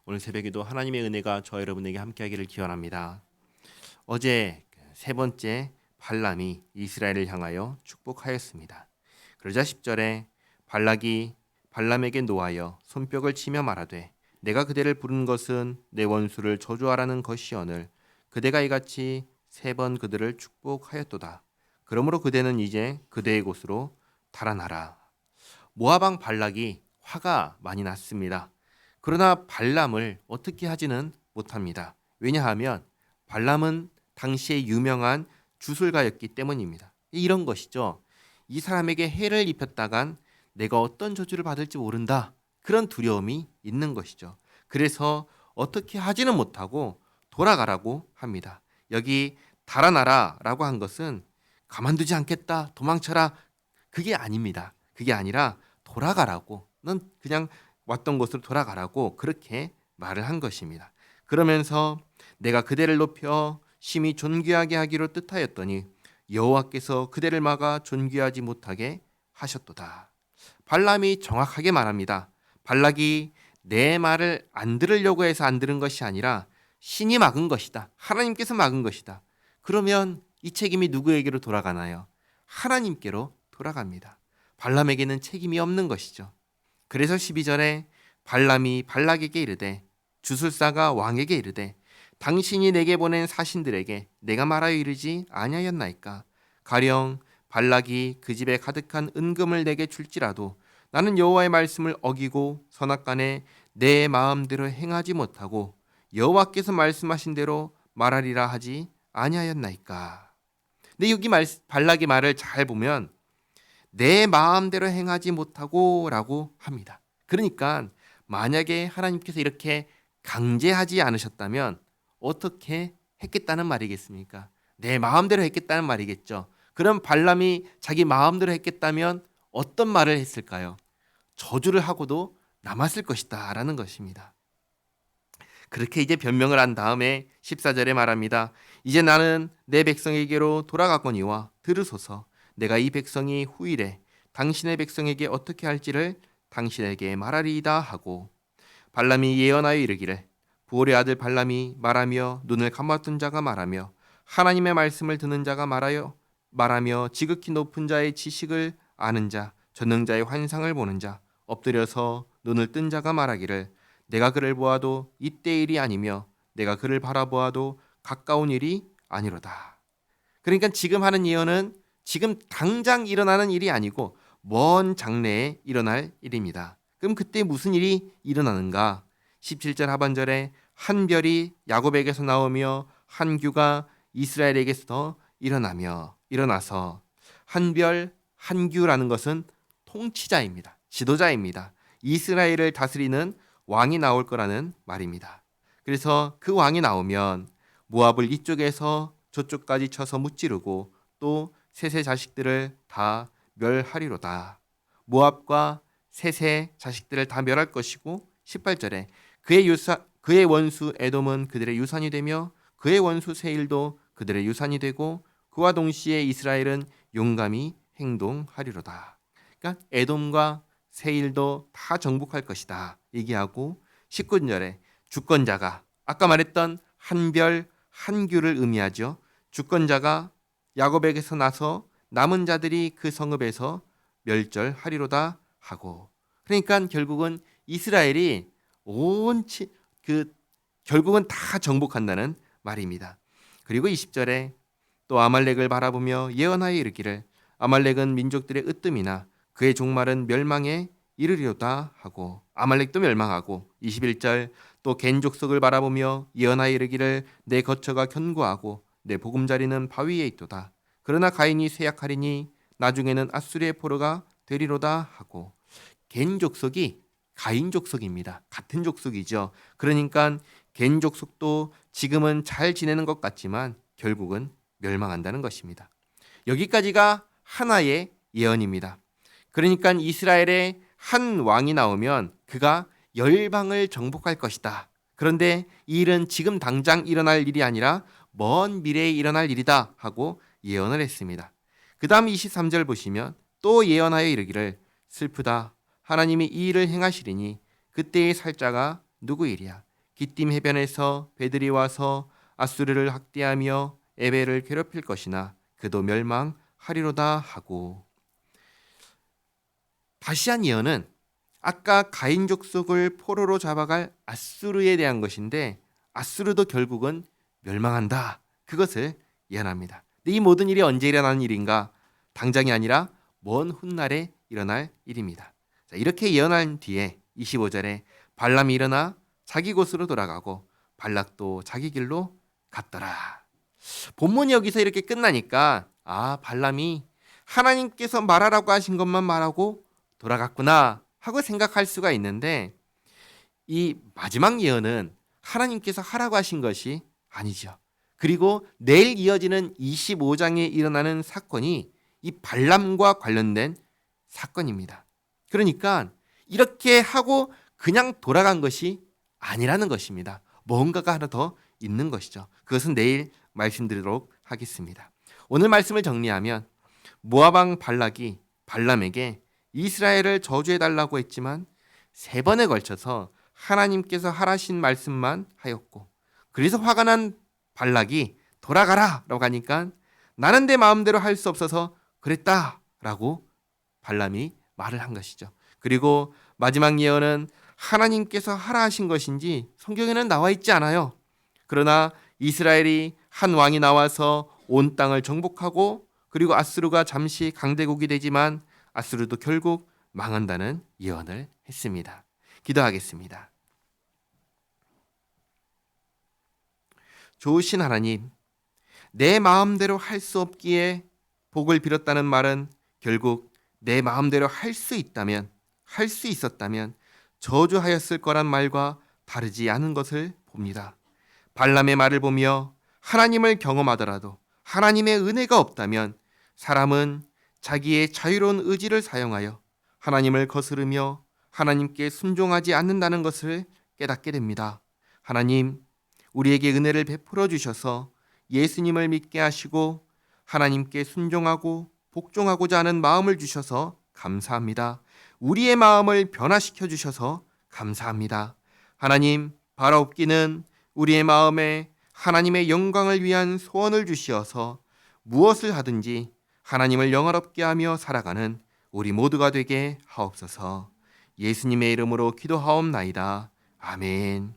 오늘 새벽에도 하나님의 은혜가 저 여러분에게 함께하기를 기원합니다. 어제 세 번째 발람이 이스라엘을 향하여 축복하였습니다. 그러자 10절에 발락이 발람에게 노하여 손뼉을 치며 말하되 내가 그대를 부른 것은 내 원수를 저주하라는 것이오늘 그대가 이같이 세 번 그들을 축복하였도다. 그러므로 그대는 이제 그대의 곳으로 달아나라. 모압 왕 발락이 화가 많이 났습니다. 그러나 발람을 어떻게 하지는 못합니다. 왜냐하면 발람은 당시에 유명한 주술가였기 때문입니다. 이런 것이죠. 이 사람에게 해를 입혔다간 내가 어떤 저주를 받을지 모른다. 그런 두려움이 있는 것이죠. 그래서 어떻게 하지는 못하고 돌아가라고 합니다. 여기 달아나라라고 한 것은 가만두지 않겠다, 도망쳐라. 그게 아닙니다. 그게 아니라 돌아가라고. 넌 그냥 왔던 곳으로 돌아가라고 그렇게 말을 한 것입니다. 그러면서 내가 그대를 높여 심히 존귀하게 하기로 뜻하였더니 여호와께서 그대를 막아 존귀하지 못하게 하셨도다. 발람이 정확하게 말합니다. 발락이 내 말을 안 들으려고 해서 안 들은 것이 아니라 신이 막은 것이다. 하나님께서 막은 것이다. 그러면 이 책임이 누구에게로 돌아가나요? 하나님께로 돌아갑니다. 발람에게는 책임이 없는 것이죠. 그래서 12절에 발람이 발락에게 이르되 주술사가 왕에게 이르되 당신이 내게 보낸 사신들에게 내가 말하여 이르지 아니하였나이까. 가령 발락이 그 집에 가득한 은금을 내게 줄지라도 나는 여호와의 말씀을 어기고 선악간에 내 마음대로 행하지 못하고 여호와께서 말씀하신 대로 말하리라 하지 아니하였나이까. 근데 여기 발락의 말을 잘 보면 내 마음대로 행하지 못하고 라고 합니다. 그러니까 만약에 하나님께서 이렇게 강제하지 않으셨다면 어떻게 했겠다는 말이겠습니까? 내 마음대로 했겠다는 말이겠죠. 그럼 발람이 자기 마음대로 했겠다면 어떤 말을 했을까요? 저주를 하고도 남았을 것이다 라는 것입니다. 그렇게 이제 변명을 한 다음에 14절에 말합니다. 이제 나는 내 백성에게로 돌아가거니와 들으소서. 내가 이 백성이 후일에 당신의 백성에게 어떻게 할지를 당신에게 말하리이다 하고 발람이 예언하여 이르기를 부올의 아들 발람이 말하며 눈을 감았던 자가 말하며 하나님의 말씀을 듣는 자가 말하며 지극히 높은 자의 지식을 아는 자 전능자의 환상을 보는 자 엎드려서 눈을 뜬 자가 말하기를 내가 그를 보아도 이때 일이 아니며 내가 그를 바라보아도 가까운 일이 아니로다. 그러니까 지금 하는 예언은 지금 당장 일어나는 일이 아니고 먼 장래에 일어날 일입니다. 그럼 그때 무슨 일이 일어나는가? 17절 하반절에 한 별이 야곱에게서 나오며 한 규가 이스라엘에게서 일어나서 한 별, 한 규라는 것은 통치자입니다. 지도자입니다. 이스라엘을 다스리는 왕이 나올 거라는 말입니다. 그래서 그 왕이 나오면 모압을 이쪽에서 저쪽까지 쳐서 무찌르고 또 셋의 자식들을 다 멸하리로다. 모압과 셋의 자식들을 다 멸할 것이고 18절에 그의 원수 에돔은 그들의 유산이 되며 그의 원수 세일도 그들의 유산이 되고 그와 동시에 이스라엘은 용감히 행동하리로다. 그러니까 에돔과 세일도 다 정복할 것이다 얘기하고 19절에 주권자가 아까 말했던 한별 한규를 의미하죠. 주권자가 야곱에게서 나서 남은 자들이 그 성읍에서 멸절하리로다 하고 그러니까 결국은 이스라엘이 결국은 다 정복한다는 말입니다. 그리고 20절에 또 아말렉을 바라보며 예언하여 이르기를 아말렉은 민족들의 으뜸이나 그의 종말은 멸망에 이르리로다 하고 아말렉도 멸망하고 21절 또 겐 족속을 바라보며 예언하여 이르기를 내 거처가 견고하고 내 보금자리는 바위에 있도다. 그러나 가인이 쇠약하리니 나중에는 아수르의 포로가 되리로다 하고 겐 족속이 가인 족속입니다. 같은 족속이죠. 그러니까 겐 족속도 지금은 잘 지내는 것 같지만 결국은 멸망한다는 것입니다. 여기까지가 하나의 예언입니다. 그러니까 이스라엘에 한 왕이 나오면 그가 열방을 정복할 것이다. 그런데 이 일은 지금 당장 일어날 일이 아니라 먼 미래에 일어날 일이다 하고 예언을 했습니다. 그 다음 23절 보시면 또 예언하여 이르기를 슬프다. 하나님이 이 일을 행하시리니 그때의 살자가 누구이랴. 기띔 해변에서 배들이 와서 아수르를 학대하며 에벨을 괴롭힐 것이나 그도 멸망하리로다 하고, 다시 한 예언은 아까 가인 족속을 포로로 잡아갈 아수르에 대한 것인데, 아수르도 결국은 멸망한다, 그것을 예언합니다. 근데 이 모든 일이 언제 일어나는 일인가? 당장이 아니라 먼 훗날에 일어날 일입니다. 자, 이렇게 예언한 뒤에 25절에 발람이 일어나 자기 곳으로 돌아가고 발락도 자기 길로 갔더라. 본문이 여기서 이렇게 끝나니까 발람이 하나님께서 말하라고 하신 것만 말하고 돌아갔구나 하고 생각할 수가 있는데, 이 마지막 예언은 하나님께서 하라고 하신 것이 아니죠. 그리고 내일 이어지는 25장에 일어나는 사건이 이 발람과 관련된 사건입니다. 그러니까 이렇게 하고 그냥 돌아간 것이 아니라는 것입니다. 뭔가가 하나 더 있는 것이죠. 그것은 내일 말씀드리도록 하겠습니다. 오늘 말씀을 정리하면, 모압 왕 발락이 발람에게 이스라엘을 저주해달라고 했지만 3번에 걸쳐서 하나님께서 하라신 말씀만 하였고, 그래서 화가 난 발락이 돌아가라 라고 하니까 나는 내 마음대로 할 수 없어서 그랬다 라고 발람이 말을 한 것이죠. 그리고 마지막 예언은 하나님께서 하라 하신 것인지 성경에는 나와 있지 않아요. 그러나 이스라엘이 한 왕이 나와서 온 땅을 정복하고, 그리고 아수르가 잠시 강대국이 되지만 아수르도 결국 망한다는 예언을 했습니다. 기도하겠습니다. 좋으신 하나님, 내 마음대로 할 수 없기에 복을 빌었다는 말은 결국 내 마음대로 할 수 있다면, 할 수 있었다면 저주하였을 거란 말과 다르지 않은 것을 봅니다. 발람의 말을 보며 하나님을 경험하더라도 하나님의 은혜가 없다면 사람은 자기의 자유로운 의지를 사용하여 하나님을 거스르며 하나님께 순종하지 않는다는 것을 깨닫게 됩니다. 하나님, 우리에게 은혜를 베풀어 주셔서 예수님을 믿게 하시고 하나님께 순종하고 복종하고자 하는 마음을 주셔서 감사합니다. 우리의 마음을 변화시켜 주셔서 감사합니다. 하나님, 바라옵기는 우리의 마음에 하나님의 영광을 위한 소원을 주시어서 무엇을 하든지 하나님을 영화롭게 하며 살아가는 우리 모두가 되게 하옵소서. 예수님의 이름으로 기도하옵나이다. 아멘.